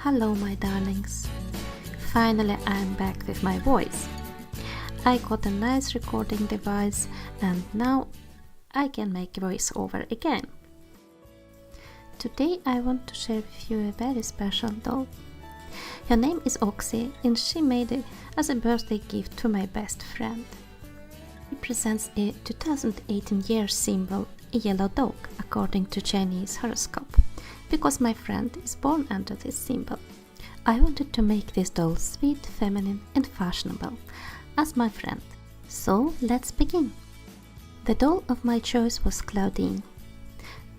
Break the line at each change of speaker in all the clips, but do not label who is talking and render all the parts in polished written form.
Hello, my darlings. Finally, I'm back with my voice. I got a nice recording device and now I can make voiceover again. Today I want to share with you a very special doll. Her name is Oxy and she made it as a birthday gift to my best friend. It represents a 2018 year symbol, a yellow dog, according to Chinese horoscope, because my friend is born under this symbol. I wanted to make this doll sweet, feminine and fashionable, as my friend. So let's begin. The doll of my choice was Claudine.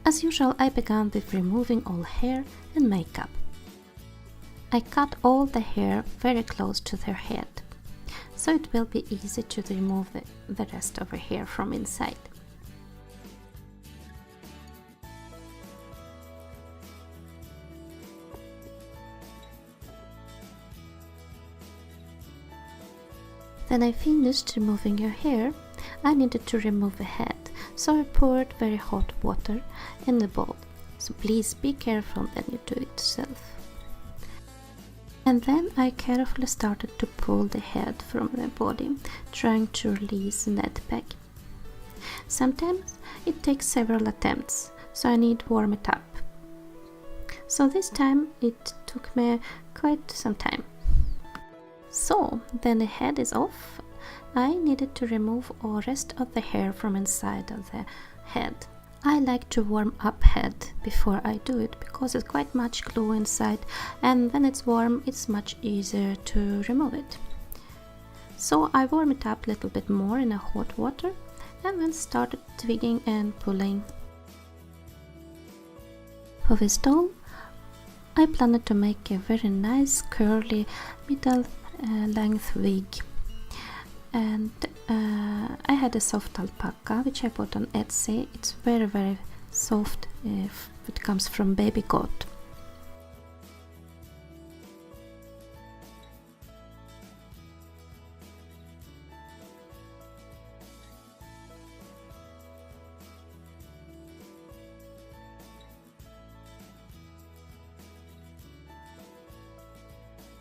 As usual, I began with removing all hair and makeup. I cut all the hair very close to their head, so it will be easy to remove the rest of her hair from inside. When I finished removing her hair, I needed to remove the head, so I poured very hot water in the bowl, so please be careful when you do it yourself. And then I carefully started to pull the head from the body, trying to release the net bag. Sometimes it takes several attempts, so I need to warm it up. So this time it took me quite some time. So, then the head is off, I needed to remove all rest of the hair from inside of the head. I like to warm up head before I do it because it's quite much glue inside, and when it's warm it's much easier to remove it. So I warm it up a little bit more in a hot water and then started twigging and pulling. For this doll I planned to make a very nice curly middle length wig, and I had a soft alpaca which I bought on Etsy. It's very soft if it comes from baby goat.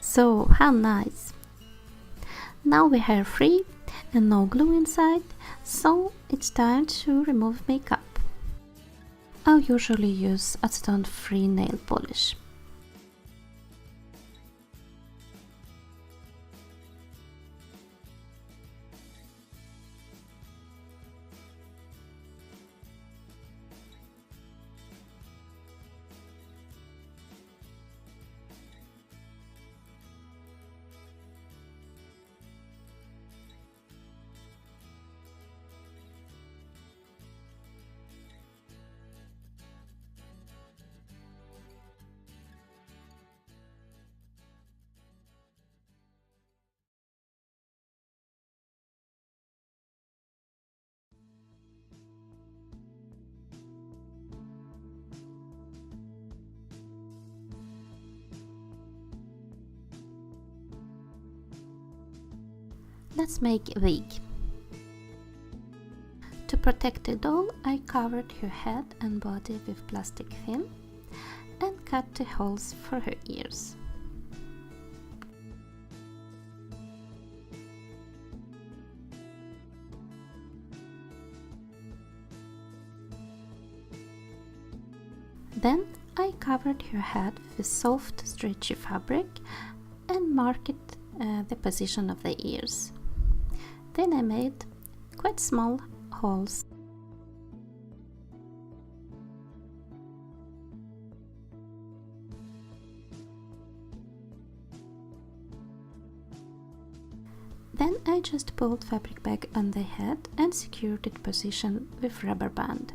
So how nice! Now we are free and no glue inside, so it's time to remove makeup. I usually use acetone-free nail polish. Let's make a wig. To protect the doll, I covered her head and body with plastic film and cut the holes for her ears. Then I covered her head with soft, stretchy fabric and marked the position of the ears. Then I made quite small holes. Then I just pulled fabric back on the head and secured its position with rubber band.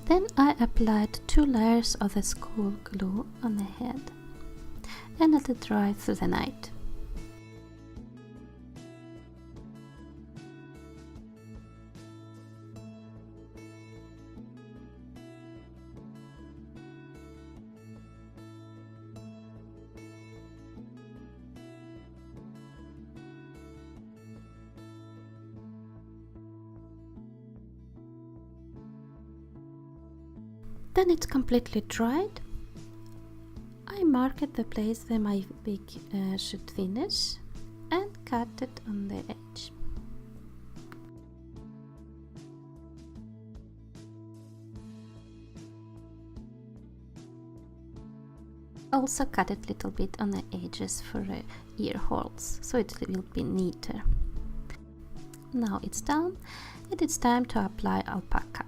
Then I applied 2 layers of the school glue on the head and let it dry through the night. Then it's completely dried. I marked the place where my wig should finish and cut it on the edge. Also cut it a little bit on the edges for ear holes, so it will be neater. Now it's done and it's time to apply alpaca.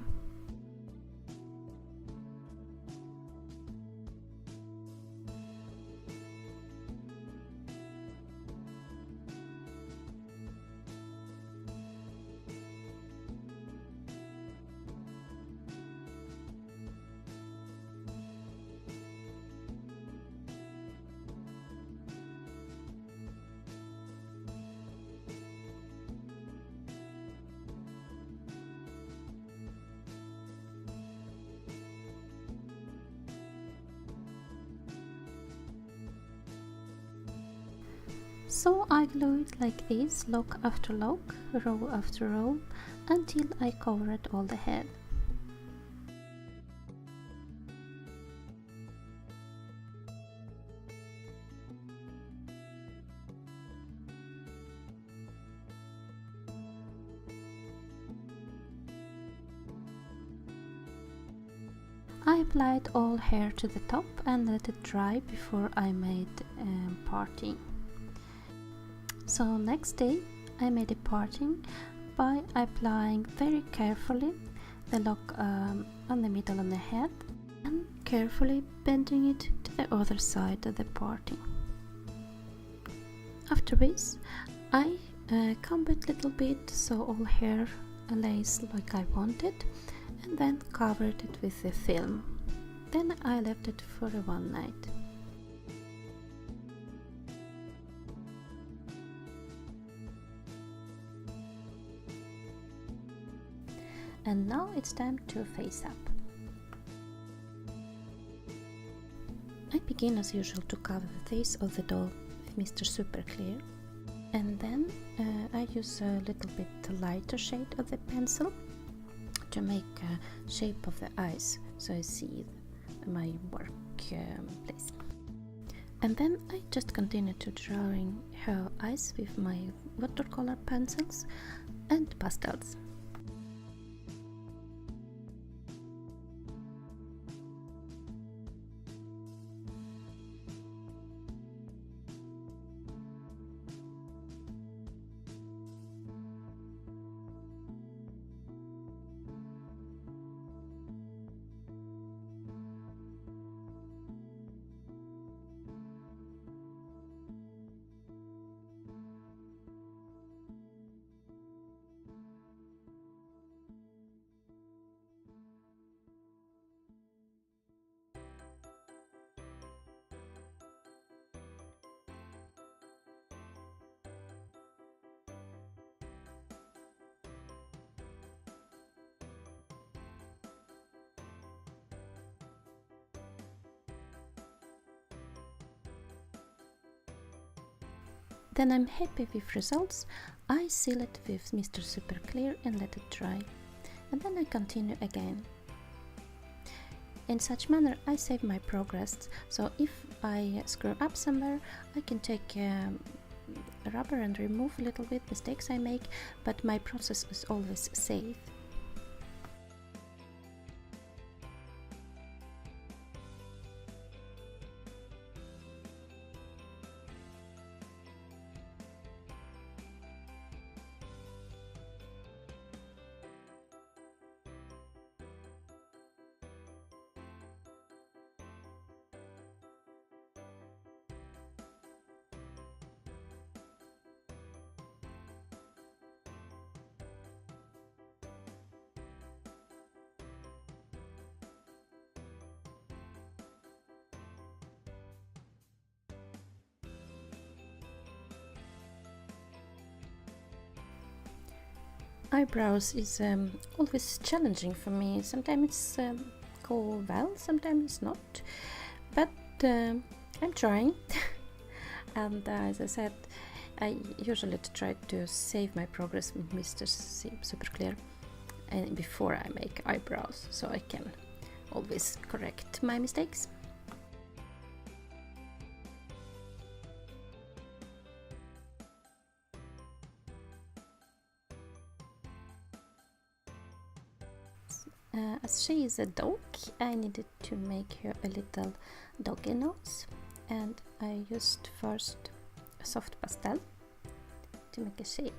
So I glue it like this, lock after lock, row after row, until I covered all the head. I applied all hair to the top and let it dry before I made parting. So next day I made a parting by applying very carefully the lock on the middle of the head and carefully bending it to the other side of the parting. After this I combed it a little bit so all hair lays like I wanted, and then covered it with the film. Then I left it for one night. And now it's time to face up. I begin as usual to cover the face of the doll with Mr. Super Clear, and then I use a little bit lighter shade of the pencil to make a shape of the eyes, so I see my work place. And then I just continue to drawing her eyes with my watercolor pencils and pastels. Then I'm happy with results. I seal it with Mr. Super Clear and let it dry. And then I continue again. In such manner I save my progress, so if I screw up somewhere I can take a rubber and remove a little bit mistakes I make, but my process is always safe. Eyebrows is always challenging for me. Sometimes it's go well, sometimes it's not, but I'm trying. And as I said, I usually try to save my progress with Mr. Super Clear before I make eyebrows, so I can always correct my mistakes. As she is a dog, I needed to make her a little doggy nose, and I used first a soft pastel to make a shade.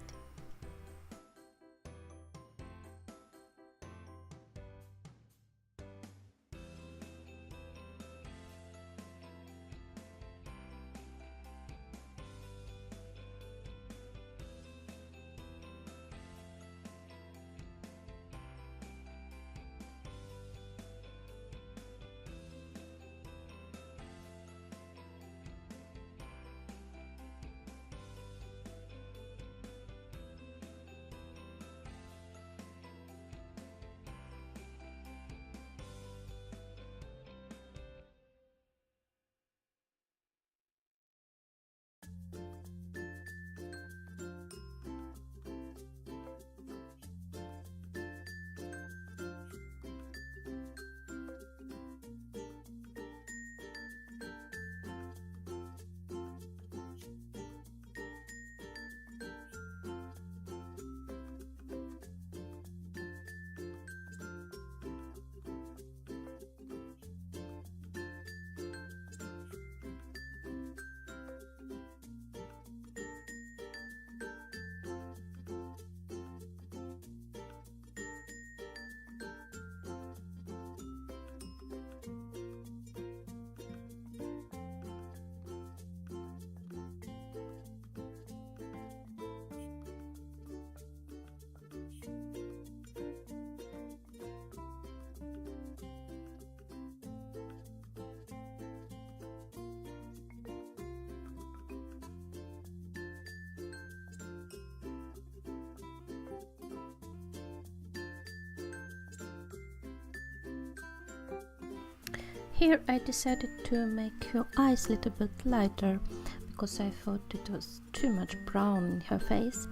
Here I decided to make her eyes a little bit lighter because I thought it was too much brown in her face.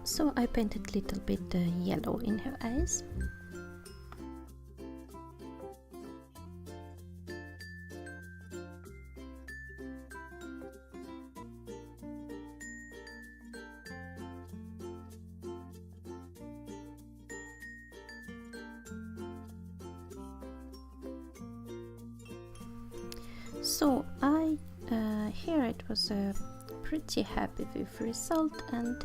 So I painted a little bit yellow in her eyes. So here it was pretty happy with the result, and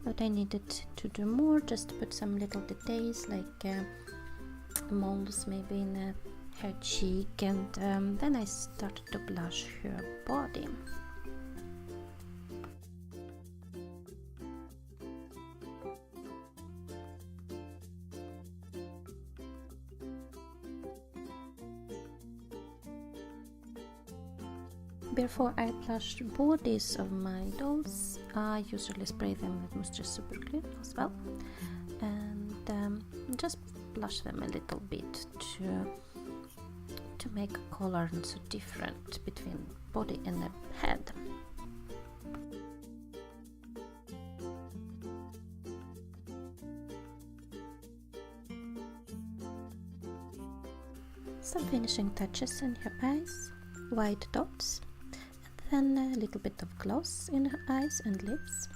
but I needed to do more, just to put some little details like moles maybe in her cheek, and then I started to blush her body. Before I blush the bodies of my dolls, I usually spray them with moisture super glue as well, and just blush them a little bit to make a color not so different between body and the head. Some finishing touches in her eyes, white dots, and then a little bit of gloss in her eyes and lips.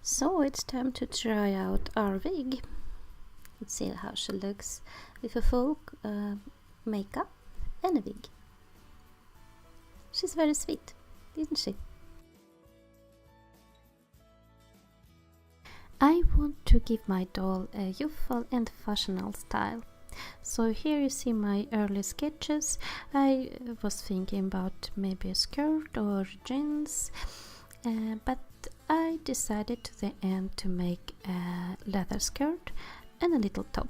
So it's time to try out our wig. Let's see how she looks with a full makeup and a wig. She's very sweet, isn't she? I want to give my doll a youthful and fashionable style. So here you see my early sketches. I was thinking about maybe a skirt or jeans, but I decided to the end to make a leather skirt and a little top.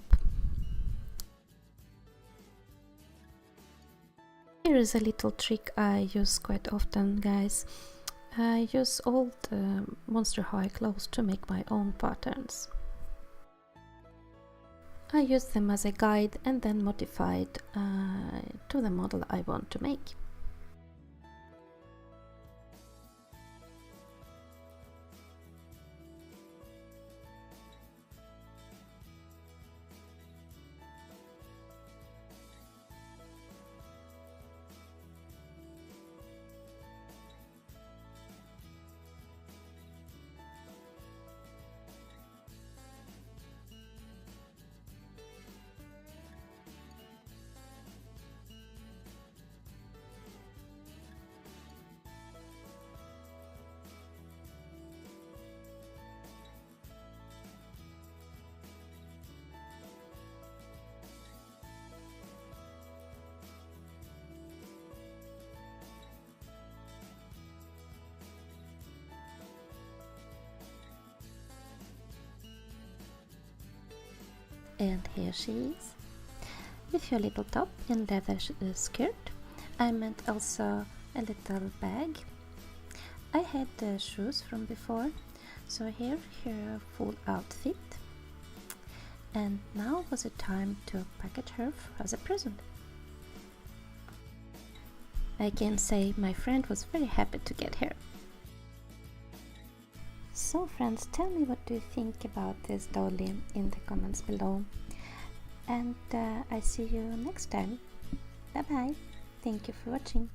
Here is a little trick I use quite often, guys. I use old Monster High clothes to make my own patterns. I use them as a guide and then modified to the model I want to make. And here she is, with her little top and leather skirt. I meant also a little bag. I had the shoes from before, so here her full outfit. And now was the time to package her as a present. I can say my friend was very happy to get her. So friends, tell me what do you think about this dolly in the comments below. And I see you next time. Bye bye. Thank you for watching.